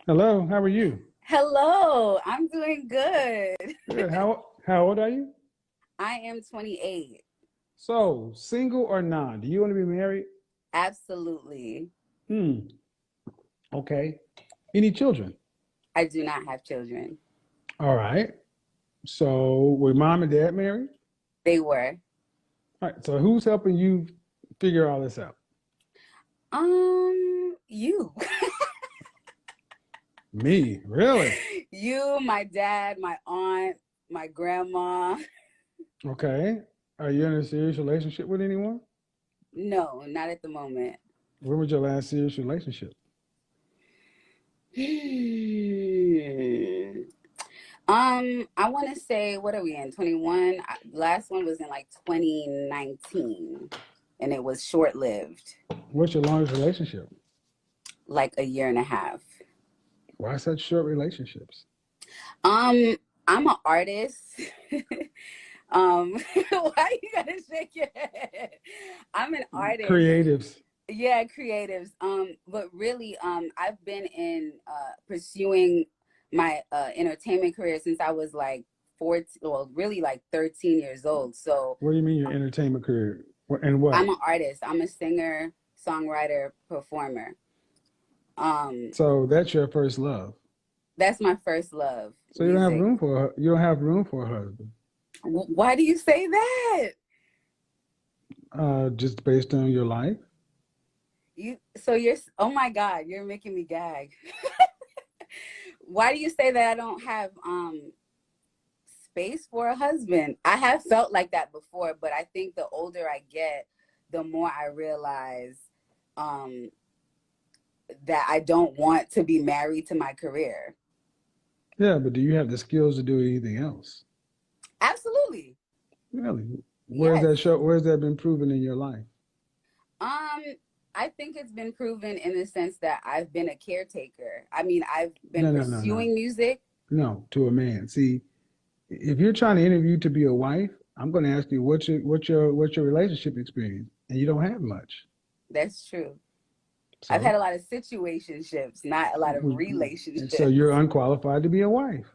Hello, how are you? Hello, I'm doing good. Good. How old are you? I am 28. So, single or not? Do you want to be married? Absolutely. Hmm. Okay. Any children? I do not have children. All right. So, were mom and dad married? They were. All right. So, who's helping you figure all this out? You. Me, really? You, my dad, my aunt, my grandma. Okay. Are you in a serious relationship with anyone? No, not at the moment. When was your last serious relationship? I want to say, what are we in? 21. Last one was in like 2019, and it was short-lived, What's your longest relationship? like a year and a half. Why such short relationships? Um, I'm an artist. Why you gotta shake your head? I'm an artist. Creatives. Yeah, creatives. But really, I've been in pursuing my entertainment career since I was like 14, well, really like 13 years old. So What do you mean your entertainment career? And I'm what? an artist. I'm a singer, songwriter, performer. Um, So that's your first love. that's my first love, So you don't have music. room for you don't have room for a husband, Why do you say that? just based on your life. Oh my God, you're making me gag. Why do you say that I don't have space for a husband? I have felt like that before, but I think the older I get, the more I realize um that I don't want to be married to my career. Yeah, but do you have the skills to do anything else? Absolutely. Really? Where's Yes. that show? Where's that been proven in your life? Um, I think it's been proven in the sense that I've been a caretaker. I mean, I've been No, no, no, no, pursuing music. no. To a man. See, if you're trying to interview to be a wife, I'm going to ask you what's your relationship experience, and you don't have much. That's true. I've had So, a lot of situationships, not a lot of so relationships. you're unqualified to be a wife.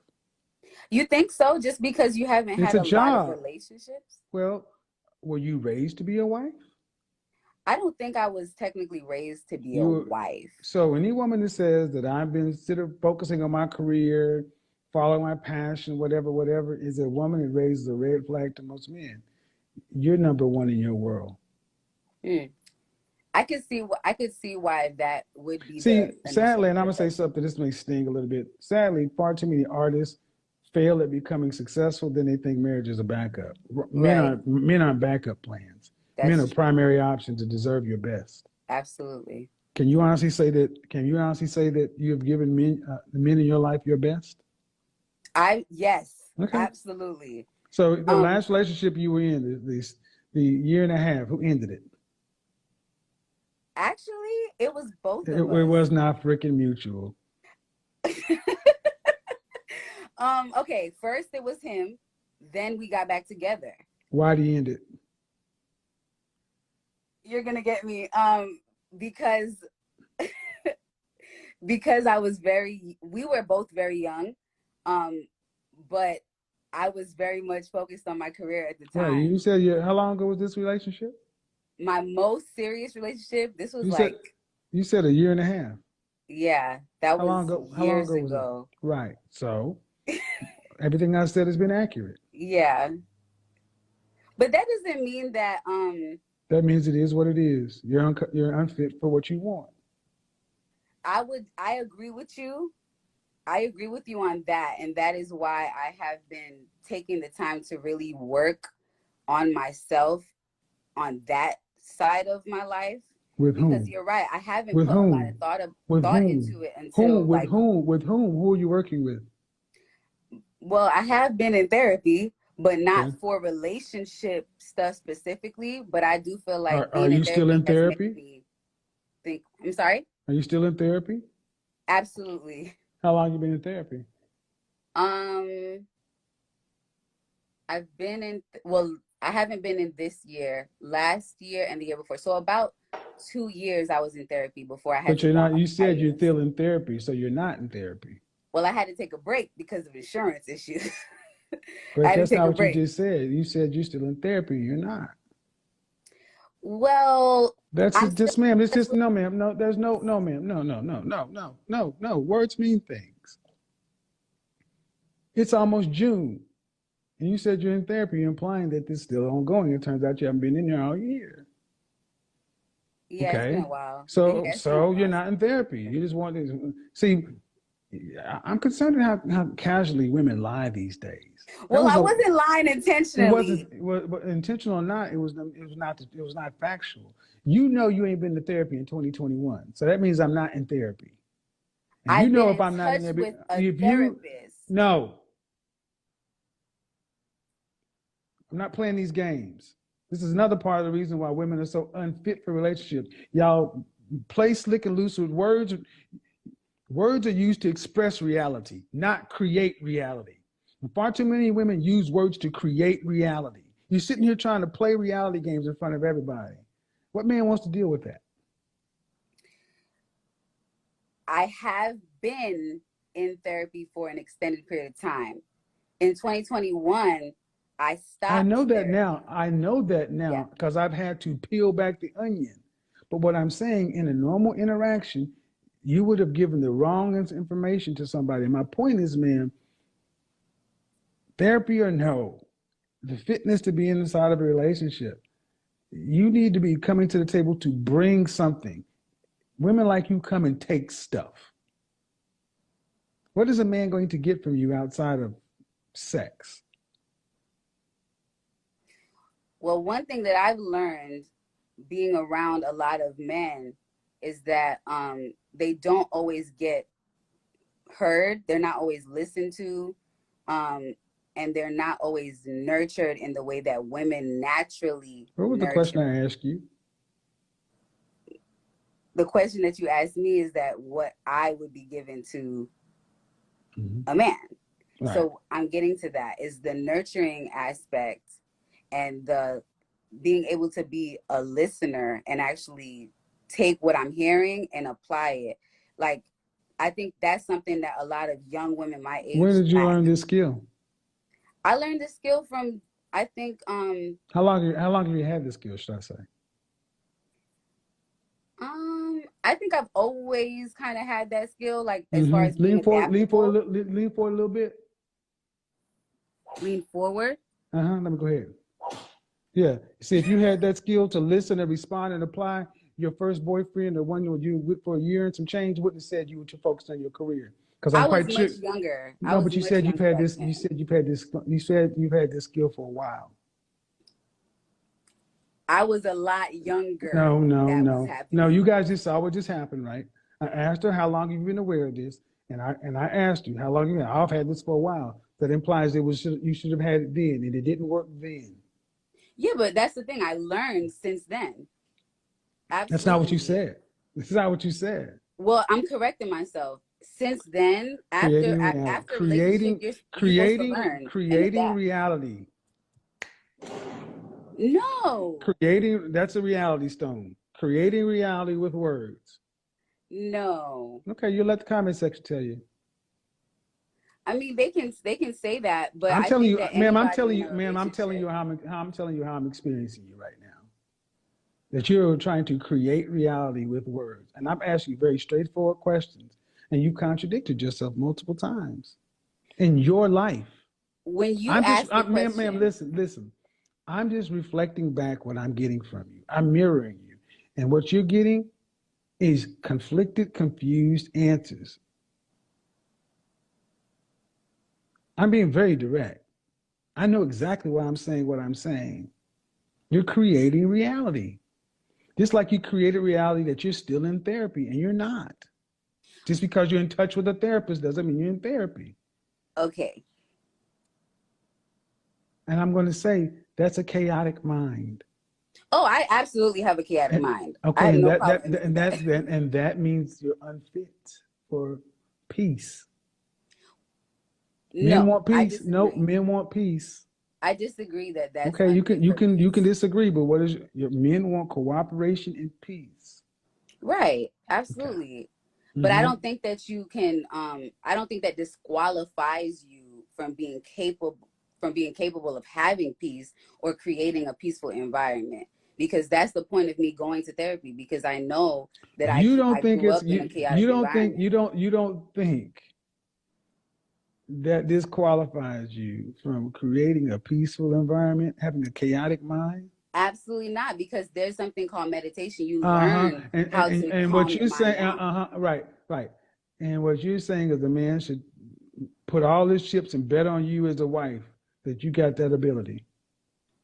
You think so? Just because you haven't It's had a a lot of job. relationships? Well, were you raised to be a wife? I don't think I was technically raised to be a You wife. so any woman that says that I've been sort of focusing on my career, following my passion, whatever, is a woman that raises a red flag to most men. You're number one in your world. Hmm. I could see why that would be See, the initial sadly, and I'm gonna say perception. something. This may sting a little bit. Sadly, far too many artists fail at becoming successful. Then they think marriage is a backup. Men Right. aren't men aren't backup plans. Men are That's true. primary options to deserve your best. Absolutely. Can you honestly say that? Can you honestly say that you have given the men in your life your best? Yes, Okay. absolutely. So the Um, last relationship you were in, the year and a half, who ended it? Actually, it was both It of us. was not freaking mutual. Okay, first it was him, then we got back together. Why did he end it? You're gonna get me. Because we were both very young, um, but I was very much focused on my career at the Right. You time. said how long ago was this relationship? My most serious relationship, this was You said like, you said a year and a half. yeah, that How long was ago? How long years ago was that? ago. Right. So everything I said has been accurate. Yeah, but that doesn't mean that That means it is what it is. You're unfit for what you want. I agree with you. I agree with you on that, and that is why I have been taking the time to really work on myself on that side of my life, With because whom? you're right, I haven't With put a lot of whom? With thought whom? into it Whom? until With like, whom? With whom? Who are you working with? well, I have been in therapy, but not Okay. for relationship stuff specifically, but I do feel like Are being in you still therapy in has made therapy? me think. I'm sorry. Are you still in therapy? Absolutely. How long you been in therapy? um I've been in, well, I haven't been in this year, last year and the year before, so about 2 years I was in therapy before I had But to you're go on not, you said you're hiatus. still in therapy, so you're not in therapy. Well, I had to take a break because of insurance issues. I But had to that's take not a what you break. just said. You said you're still in therapy. You're not. Well, That's I'm it. still Just, ma'am. It's in touch just with. no, ma'am. No, there's no, ma'am. No. Words mean things. It's almost June, and you said you're in therapy, implying that this is still ongoing. It turns out you haven't been in there all year. Yeah, it's been Okay, a while. Yeah, so it's been a so you're while. not in therapy. You just want to see. I'm concerned how casually women lie these days. That Well, was I a wasn't lying It wasn't intentionally. it was, intentional or not. It was not factual. You know you ain't been to therapy in 2021, so that means I'm not in therapy. And you I've been know if in I'm not in touch there, with a if you therapist. no, I'm not playing these games. This is another part of the reason why women are so unfit for relationships. Y'all play slick and loose with words. Words are used to express reality, not create reality. And far too many women use words to create reality. You're sitting here trying to play reality games in front of everybody. What man wants to deal with that? I have been in therapy for an extended period of time. In 2021, I I stopped know that therapy. now. I know that Yeah. now because I've had to peel back the onion. But what I'm saying, in a normal interaction, you would have given the wrong information to somebody. My point is, man, therapy or no, the fitness to be inside of a relationship, you need to be coming to the table to bring something. Women like you come and take stuff. What is a man going to get from you outside of sex? Well, one thing that I've learned being around a lot of men is that they don't always get heard. They're not always listened to. Um, and they're not always nurtured in the way that women naturally What was the question nurture. I asked you? The question that you asked me is that what I would be given to a man. Right. So I'm getting to that is the nurturing aspect and the being able to be a listener and actually take what I'm hearing and apply it. Like, I think that's something that a lot of young women my Where age did you lack. learn this skill? I learned this skill from, I think, How long have you had this skill, should I say? I think I've always kind of had that skill, like as far as being Lean adaptable. forward a little bit. Lean forward. Let me go ahead. Yeah. See, if you had that skill to listen and respond and apply, your first boyfriend, the one you were with for a year and some change, wouldn't have said you were focused on your career. Because I'm I was quite sure. much younger. I No, was but you much said you've younger had back this. then. You said you've had this skill for a while. I was a lot younger No, when no, that was no, no. You happening. guys just saw what just happened, right? I asked her how long you've been aware of this, and I asked you how long you been. I've had this for a while. That implies you should have had it then, and it didn't work then. Yeah, but that's the thing. I learned since then. That's not what you Absolutely. said. This is not what you said. Well, I'm correcting myself. Since then, after Creating reality, after relationship, you're supposed to learn and creating adapt. reality. No, Creating, that's a reality stone. Creating reality with words. no. Okay, you let the comment section tell you. I mean, they can say that, but I'm I telling think you, that ma'am. anybody in a I'm telling you relationship. how I'm telling you how I'm experiencing you right now. That you're trying to create reality with words, and I'm asking you very straightforward questions, and you contradicted yourself multiple times in your life. When you ask the Ma'am, question, listen. I'm just reflecting back what I'm getting from you. I'm mirroring you, and what you're getting is conflicted, confused answers. I'm being very direct. I know exactly why I'm saying what I'm saying. You're creating reality. Just like you created reality that you're still in therapy and you're not. Just because you're in touch with a therapist doesn't mean you're in therapy. okay, And I'm going to say that's a chaotic mind. oh, I absolutely have a chaotic And, mind. I okay, have and no problem admitting that. that means you're unfit for peace. Men No, want I peace. No, disagree. men want peace. I disagree that that's Okay, unfit for you can peace. disagree, but what is your men want cooperation and peace. Right, Okay. absolutely. But I Mm-hmm. don't think that you can I don't think that disqualifies you from being capable of having peace or creating a peaceful environment, because that's the point of me going to therapy, because I know that You don't I think grew it's up in a you chaotic don't think environment. you don't think that disqualifies you from creating a peaceful environment, having a chaotic mind? Absolutely not, because there's something called meditation. You Uh-huh. learn how to And calm what your you're mind saying, down. right, right. And what you're saying is the man should put all his chips and bet on you as a wife that you got that ability.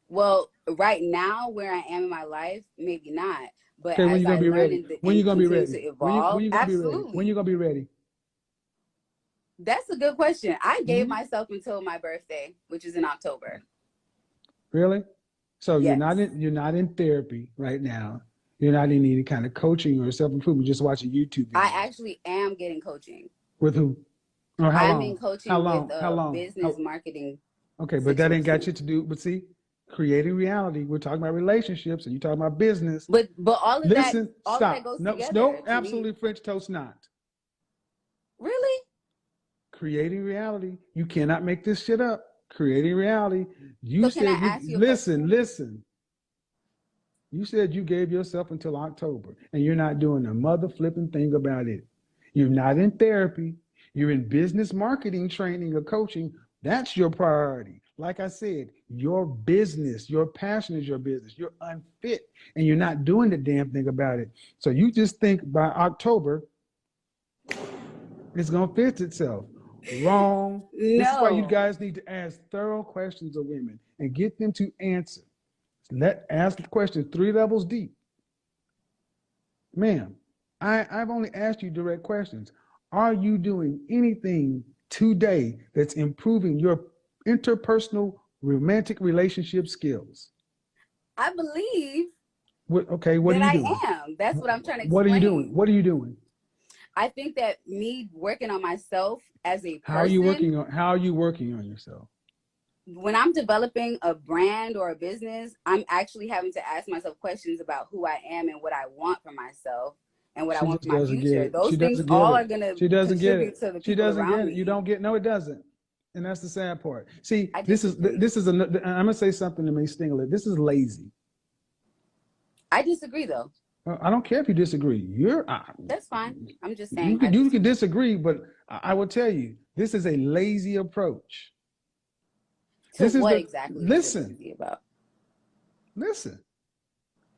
Well, right now where I am in my life, maybe not. But Okay, when as you gonna I be learn ready? When you and gonna be continue ready? to evolve, When you gonna be ready? When you absolutely. gonna be ready? That's a good question. I gave Hmm. myself until my birthday, which is in October. Really? So Yes. you're not in therapy right now. You're not in any kind of coaching or self improvement. Just watching YouTube I videos. actually am getting coaching. With who? Or how I'm in long? How coaching with long? How a long? business How? marketing Okay, but that ain't got situation. shit to do. But see, creating reality. We're talking about relationships, and you talking about business. But Listen, all of that stop. goes No, together no, to me. absolutely French toast not. Really? Creating reality. You cannot make this shit up. Creating reality. You So can I said you ask you a listen, question? listen. You said you gave yourself until October, and you're not doing a mother flipping thing about it. You're not in therapy. You're in business marketing training or coaching. That's your priority. Like I said, your business, your passion is your business. You're unfit and you're not doing the damn thing about it. So you just think by October, it's going to fix itself. Wrong. This is why you No. guys need to ask thorough questions of women and get them to answer. Ask the question 3 levels deep. Ma'am, I've only asked you direct questions. Are you doing anything today that's improving your interpersonal romantic relationship skills? I believe Okay, what are that you I doing? am. That's what I'm trying to What are you doing? explain. What are you doing? I think that me working on myself as a How are you person, working on how are you working on yourself? when I'm developing a brand or a business, I'm actually having to ask myself questions about who I am and what I want for myself and what I She want for just my doesn't get future. it. Those She things doesn't get all it. are going to She doesn't get contribute it. to the She people doesn't around get it. You me. don't get no, it doesn't. And that's the sad part. See, I disagree. I'm gonna say something that may sting a little. This is lazy. I disagree, though. I don't care if you disagree. That's fine. I'm just saying I You can disagree. disagree, but I will tell you this is a lazy approach. To This is what the exactly is it listen, lazy about? listen.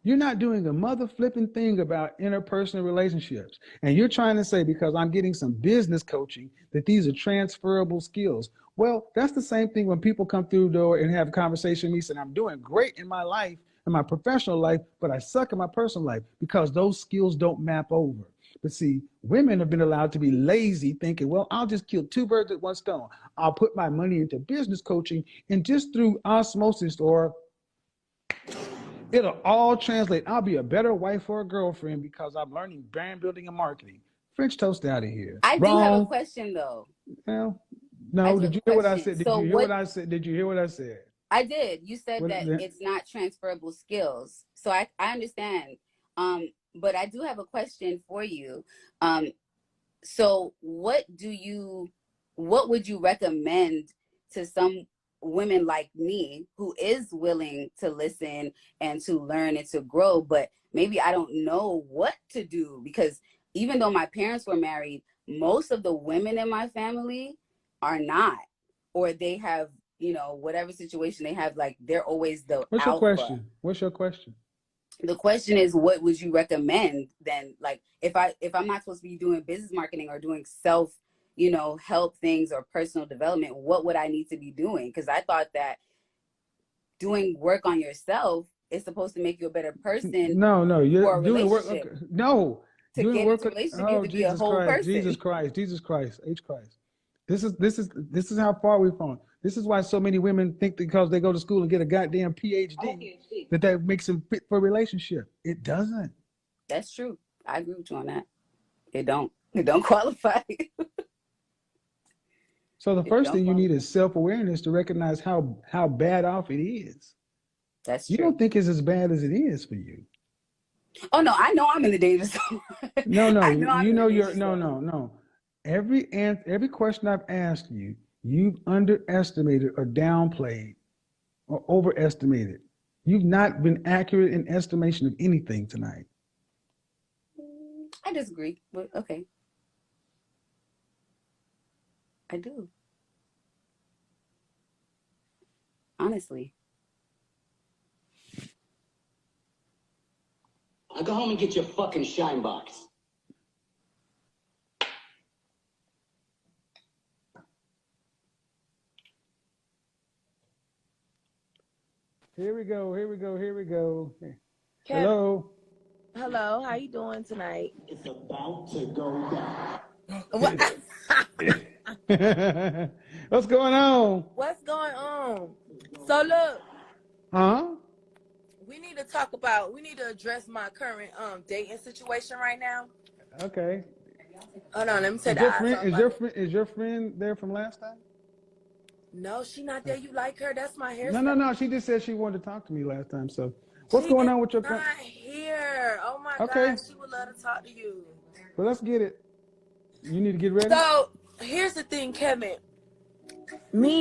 You're not doing a mother flipping thing about interpersonal relationships, and you're trying to say because I'm getting some business coaching that these are transferable skills. Well, that's the same thing when people come through the door and have a conversation with me saying I'm doing great in my life, in my professional life, but I suck in my personal life because those skills don't map over. But see, women have been allowed to be lazy, thinking, well, I'll just kill 2 birds with 1 stone. I'll put my money into business coaching, and just through osmosis, or it'll all translate. I'll be a better wife or a girlfriend because I'm learning brand building and marketing. French toast out of here. I do have a Wrong. question, though. Well, I no. do have Did a you hear what I question. said? Did So you hear what what I said? Did you hear what I said? I did. You said What? that it's not transferable skills. So I understand. But I do have a question for you. Um, so what would you recommend to some women like me who is willing to listen and to learn and to grow, but maybe I don't know what to do, because even though my parents were married, most of the women in my family are not, or they have, whatever situation they have, like they're always the What's your alpha. question? What's your question? The question is, what would you recommend then? Like if I'm not supposed to be doing business marketing or doing self, help things or personal development, what would I need to be doing? Because I thought that doing work on yourself is supposed to make you a better person No, no. You're for a doing work. relationship. Okay. No, To doing get work. into a relationship, you have Oh, to be a Jesus whole Christ! person. Jesus Christ! Jesus Christ! H Christ! This is how far we've gone. This is why so many women think because they go to school and get a goddamn PhD that makes them fit for a relationship. It doesn't. That's true. I agree with you on that. It don't qualify. So the If you first don't thing you follow need them, is self-awareness to recognize how bad off it is. that's You true. don't think it's as bad as it is for you. Oh no, I know I'm in the danger zone. No, I no, know I'm you in the know danger you're zone. no. Every question I've asked you, you've underestimated or downplayed or overestimated. You've not been accurate in estimation of anything tonight. I disagree, but okay, I do. Honestly. Now go home and get your fucking shine box. Here we go. Here we go. Here we go. Kevin, Hello. hello. How you doing tonight? It's about to go down. What? What's going on? What's going on? So look, Huh? we need to address my current dating situation right now. Okay. Hold on, let me take Is the your eyes friend off of it. is your friend there from last time? No, she not there. You like her? That's my No, hairstyle. no, no. She just said she wanted to talk to me last time. So, what's She going is on with your? not here. Oh my Okay, God, she would love to talk to you. well, let's get it. You need to get ready. So here's the thing, Kevin.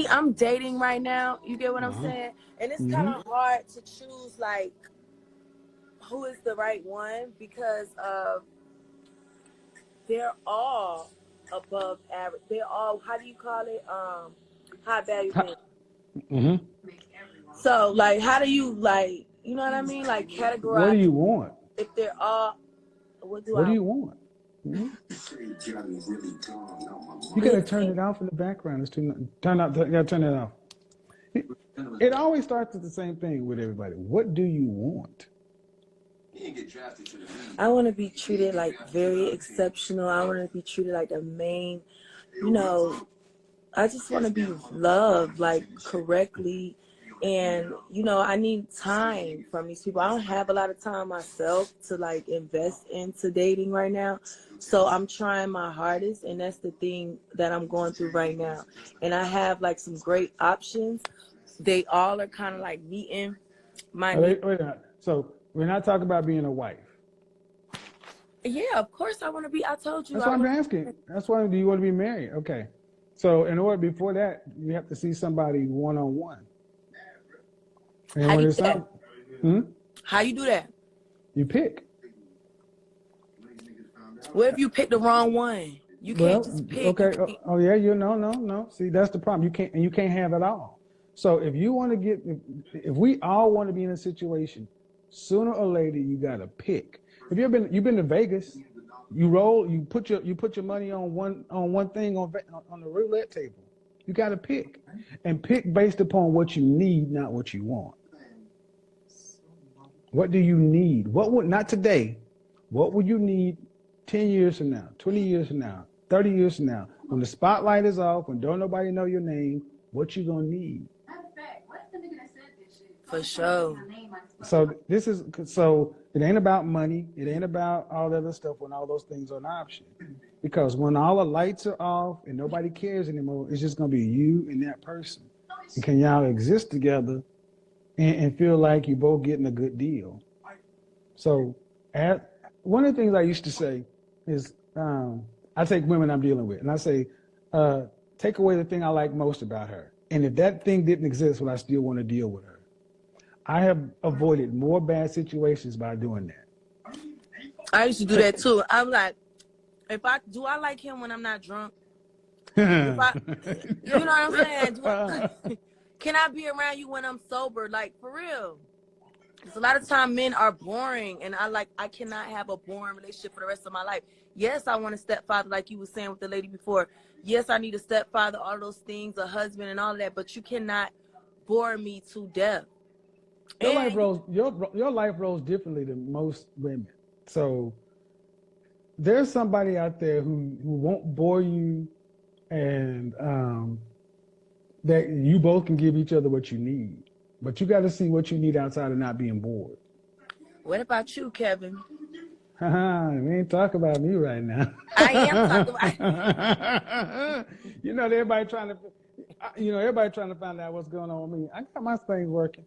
I'm dating right now. You get what I'm Uh-huh. saying? And it's kind Mm-hmm. of hard to choose like who is the right one because they're all above average. They're all, how do you call it? High value men. Mm-hmm. So like, how do you like, you know what I mean? Like What do categorize you want? if they're all, what do What do I you want? Mhm. You gotta turn listen? it off in the background. It's too. Turn out. You gotta turn it off. It always starts with the same thing with everybody. What do you want? I want to be treated like very exceptional. I want to be treated like the main, you know, I just want to be loved like correctly. And, I need time from these people. I don't have a lot of time myself to like invest into dating right now. So I'm trying my hardest. And that's the thing that I'm going through right now. And I have like some great options. They all are kind of like meeting my Oh, needs. wait a minute. So we're not talking about being a wife. Yeah, of course I want to be. I told you That's I why I'm want asking. to. That's why. Do you want to be married? Okay. So in order before that, you have to see somebody one on one. And How when you it's do that? not, hmm, How you do that? you pick. What if you pick the wrong one? You can't Well, just pick. You okay. can't. Oh yeah. You no. See, that's the problem. You can't have it all. So if you want to get, if we all want to be in a situation, sooner or later you got to pick. If you've been to Vegas, you put your money on one thing on the roulette table. You got to pick, and pick based upon what you need, not what you want. What do you need? What would not today? What would you need 10 years from now, 20 years from now, 30 years from now? When the spotlight is off, when don't nobody know your name, what you gonna need? For sure. So it ain't about money, it ain't about all the other stuff when all those things are an option. Because when all the lights are off and nobody cares anymore, it's just gonna be you and that person. And can y'all exist together and feel like you're both getting a good deal? So, one of the things I used to say is, I take women I'm dealing with, and I say, take away the thing I like most about her. And if that thing didn't exist, would I still want to deal with her? I have avoided more bad situations by doing I used to do that too. I'm like, do I like him when I'm not drunk? If I, you know what I'm saying? Can I be around you when I'm sober? Like for real. Because a lot of time men are boring, and I cannot have a boring relationship for the rest of my life. Yes, I want a stepfather, like you were saying with the lady before. Yes, I need a stepfather, all those things, a husband, and all of that. But you cannot bore me to death. And your life rolls differently than most women. So there's somebody out there who won't bore you, and that you both can give each other what you need. But you got to see what you need outside of not being bored. what about you, Kevin? We ain't talking about me right now. I am talking about. Everybody trying to find out what's going on with me. I got my thing working.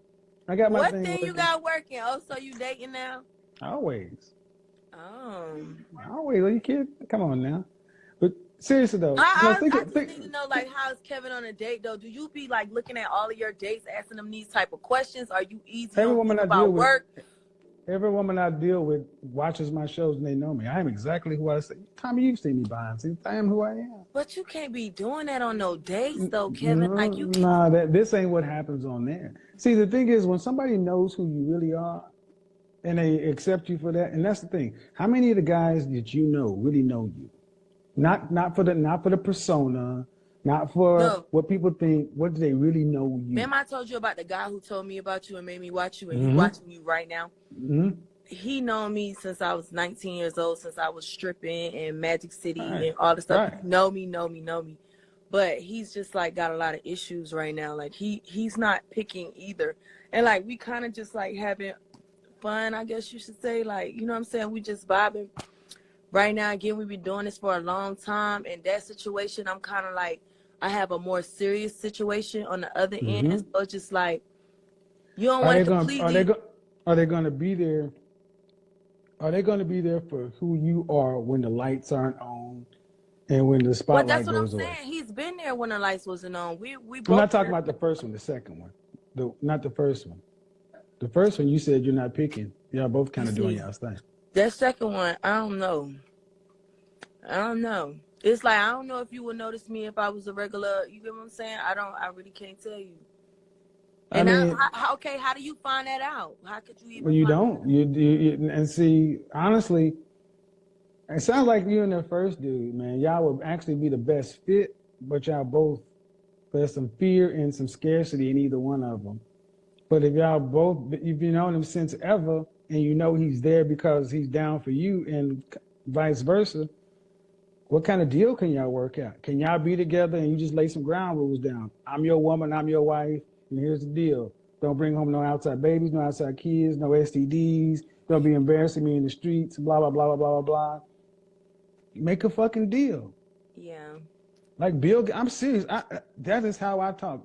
I got my What thing thing you working. got working? Oh, so you dating now? Always. Oh. Always. Are you kidding? Come on now. But seriously though, I just need to know, like, how's Kevin on a date though? Do you be like looking at all of your dates, asking them these type of questions? Are you easy every on woman people I deal about with, work? every woman I deal with watches my shows and they know me. I am exactly who I say. Tommy, you've seen me behind scenes. I am who I am. But you can't be doing that on no dates though, Kevin. Like you can't. Nah, this ain't what happens on there. See, the thing is, when somebody knows who you really are and they accept you for that, and that's the thing. How many of the guys that you know really know you? Not for the persona, not for what people think. What do they really know you? Remember I told you about the guy who told me about you and made me watch you, and Mm-hmm. he watching you right now? Mm-hmm. He known me since I was 19 years old, since I was stripping in Magic City Right. and all the stuff. Right. Know me. But he's just like got a lot of issues right now. Like he's not picking either. And like we kind of just like having fun, I guess you should say. Like, you know what I'm saying? We just vibing. Right now, again, we've been doing this for a long time. And that situation, I'm kind of like, I have a more serious situation on the other Mm-hmm. end. So it's just like, you don't want to completely. Are they going to be there? Are they going to be there for who you are when the lights aren't on and when the spotlight Well, that's what I'm goes away? saying. He's been there when the lights wasn't on. We I'm both. not talking about the first one, the second one. Not the first one. The first one, you said you're not picking. Y'all both kind of doing y'all's thing. That second one, I don't know. It's like, I don't know if you would notice me if I was a regular, you get what I'm saying? I really can't tell you. And how do you find that out? How could you even? Well, you don't. You and see, honestly, it sounds like you and the first dude, man. Y'all would actually be the best fit, but y'all both, there's some fear and some scarcity in either one of them. But if y'all both, if you known him since ever, and you know he's there because he's down for you, and vice versa, what kind of deal can y'all work out? Can y'all be together and you just lay some ground rules down? I'm your woman, I'm your wife, and here's the deal. Don't bring home no outside babies, no outside kids, no STDs. Don't be embarrassing me in the streets, blah, blah, blah, blah, blah, blah. Make a fucking deal. Yeah. Like Bill, I'm serious. That is how I talk.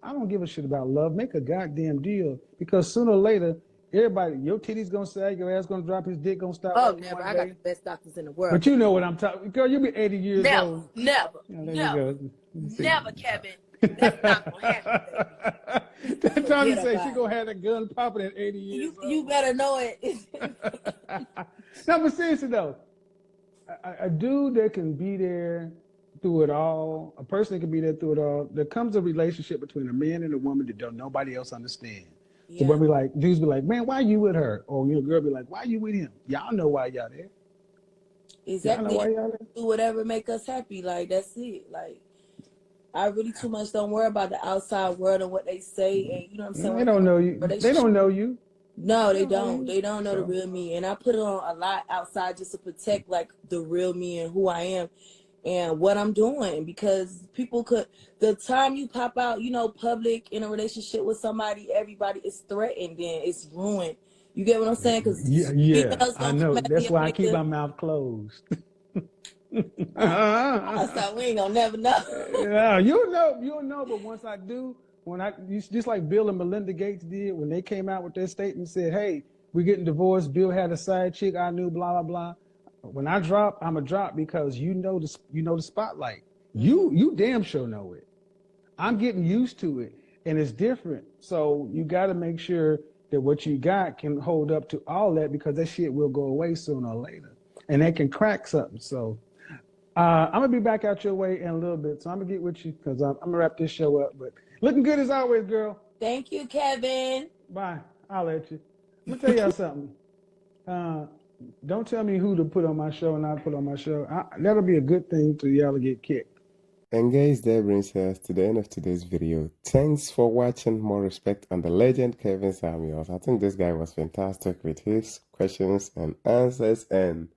I don't give a shit about love. Make a goddamn deal, because sooner or later, everybody, your titty's gonna sag, your ass gonna drop, his dick gonna stop. Oh, never. I got the best doctors in the world. But you know what I'm talking. Girl, you'll be 80 years old. Never, Kevin. That's not gonna happen. That's Tommy say she gonna have a gun popping at 80 years old. You better know it. No, but seriously though, a dude that can be there through it all, a person that can be there through it all, there comes a relationship between a man and a woman that don't nobody else understand. Yeah. So when dudes be like, man, why you with her? Or girl be like, why you with him? Y'all know why y'all there. Exactly. Y'all know why y'all there. Do whatever make us happy. Like, that's it. Like, I really too much don't worry about the outside world and what they say. And you know what I'm saying? They don't know you. They don't know you. No, they don't. They don't know the real me. And I put it on a lot outside just to protect like the real me and who I am and what I'm doing, because people could, the time you pop out, public in a relationship with somebody, everybody is threatened, then it's ruined. You get what I'm saying? Because I know. That's why I keep my mouth closed. So we ain't gonna never know. Yeah, you'll know. But once I do, just like Bill and Melinda Gates did when they came out with their statement and said, "Hey, we're getting divorced. Bill had a side chick. I knew, blah blah blah." When I drop, I'm a drop, because you know the spotlight. You damn sure know it. I'm getting used to it, and it's different. So you got to make sure that what you got can hold up to all that, because that shit will go away sooner or later, and they can crack something. So I'm gonna be back out your way in a little bit. So I'm gonna get with you, because I'm gonna wrap this show up. But looking good as always, girl. Thank you, Kevin. Bye. I'll let you. I'm gonna tell y'all something. Don't tell me who to put on my show and not put on my show. That'll be a good thing to y'all to get kicked. And guys, that brings us to the end of today's video. Thanks for watching. More respect on the legend Kevin Samuels. I think this guy was fantastic with his questions and answers, and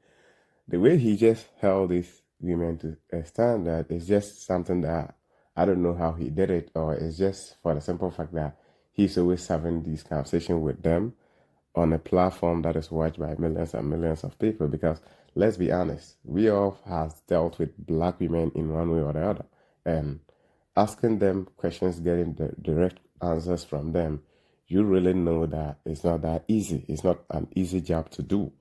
the way he just held these women to a standard is just something that I don't know how he did it, or it's just for the simple fact that he's always having these conversations with them. on a platform that is watched by millions and millions of people. Because let's be honest, we all have dealt with black women in one way or the other, and asking them questions, getting the direct answers from them, you really know that it's not that easy. It's not an easy job to do.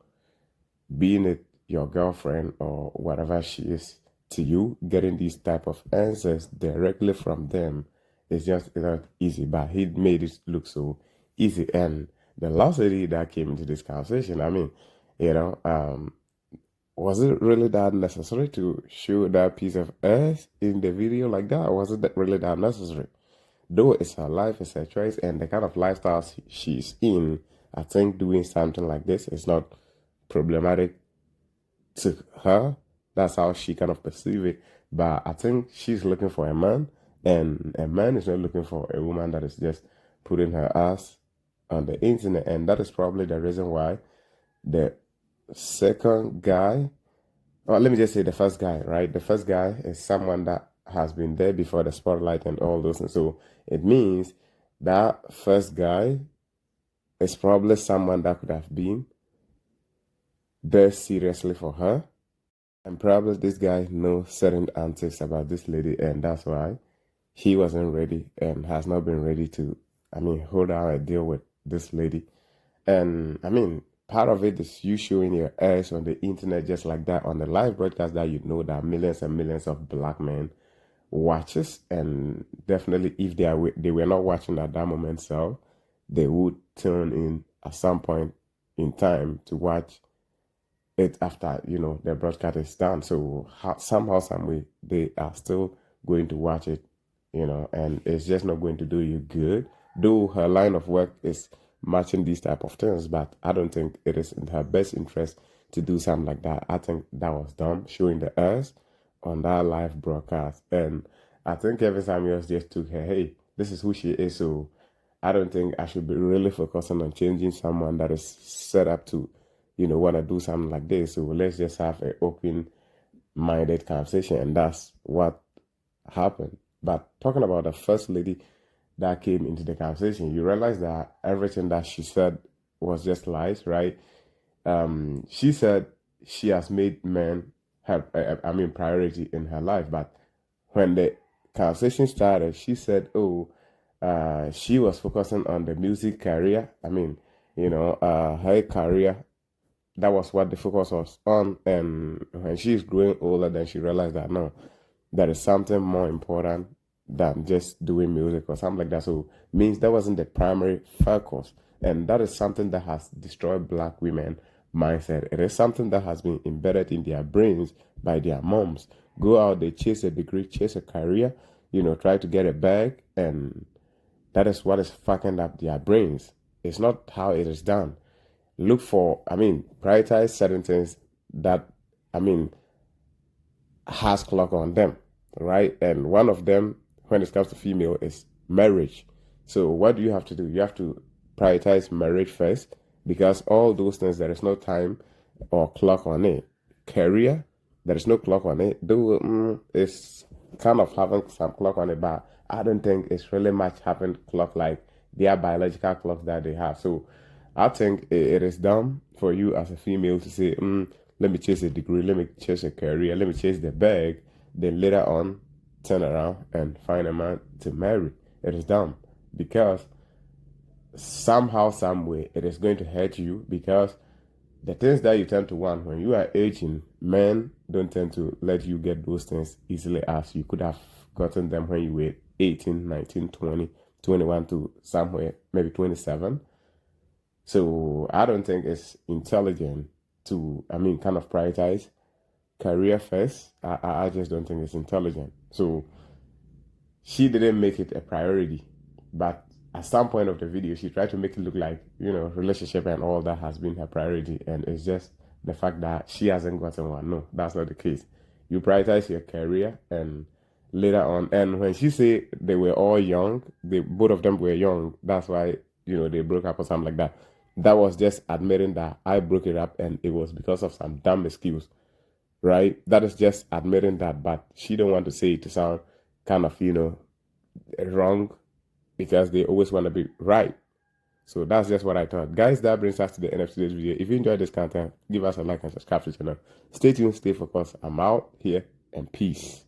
Being it your girlfriend or whatever she is to you, getting these type of answers directly from them is just not easy. But he made it look so easy. And the last lady that came into this conversation, I mean, was it really that necessary to show that piece of earth in the video like that? Or was it really that necessary? Though it's her life, it's her choice, and the kind of lifestyle she's in, I think doing something like this is not problematic to her. That's how she kind of perceive it. But I think she's looking for a man, and a man is not looking for a woman that is just putting her ass on the internet. And that is probably the reason why the second guy, or let me just say the first guy, right? The first guy is someone that has been there before the spotlight and all those. And so it means that first guy is probably someone that could have been there seriously for her. And probably this guy knows certain antics about this lady, and that's why he wasn't ready and has not been ready to, hold out a deal with this lady. And part of it is you showing your ass on the internet just like that on the live broadcast that you know that millions and millions of black men watches, and definitely if they were not watching at that moment, so they would tune in at some point in time to watch it after the broadcast is done. So somehow, some way, they are still going to watch it, and it's just not going to do you good. Though her line of work is matching these type of things, but I don't think it is in her best interest to do something like that. I think that was dumb, showing the earth on that live broadcast. And I think Kevin Samuels just took her, hey, this is who she is, so I don't think I should be really focusing on changing someone that is set up to want to do something like this. So let's just have an open-minded conversation, and that's what happened. But talking about the first lady that came into the conversation, you realize that everything that she said was just lies, right? She said she has made men have, priority in her life. But when the conversation started, she said, she was focusing on the music career. Her career, that was what the focus was on. And when she's growing older, then she realized that no, there is something more important than just doing music or something like that. So means that wasn't the primary focus. And that is something that has destroyed black women mindset. It is something that has been embedded in their brains by their moms. Go out, they chase a degree, chase a career, try to get a bag, and that is what is fucking up their brains. It's not how it is done. Look for, prioritize certain things that, has clock on them, right? And one of them, when it comes to female, is marriage. So what do you have to do? You have to prioritize marriage first, because all those things, there is no time or clock on it. Career, there is no clock on it. Though it's kind of having some clock on it, but I don't think it's really much having clock like their biological clock that they have. So I think it is dumb for you as a female to say, let me chase a degree, let me chase a career, let me chase the bag, then later on turn around and find a man to marry. It is dumb, because somehow, some way, it is going to hurt you, because the things that you tend to want when you are aging, men don't tend to let you get those things easily as you could have gotten them when you were 18, 19, 20, 21 to somewhere, maybe 27. So I don't think it's intelligent to, kind of prioritize career first. I just don't think it's intelligent. So she didn't make it a priority, but at some point of the video, she tried to make it look like, relationship and all that has been her priority. And it's just the fact that she hasn't gotten one. No, that's not the case. You prioritize your career, and later on, and when she say they were all young, both of them were young. That's why, they broke up or something like that. That was just admitting that I broke it up and it was because of some dumb excuse, right? That is just admitting that, but she don't want to say it to sound kind of, wrong, because they always want to be right. So that's just what I thought. Guys, that brings us to the end of today's video. If you enjoyed this content, give us a like and subscribe to the channel. Stay tuned, stay focused. I'm out here, and peace.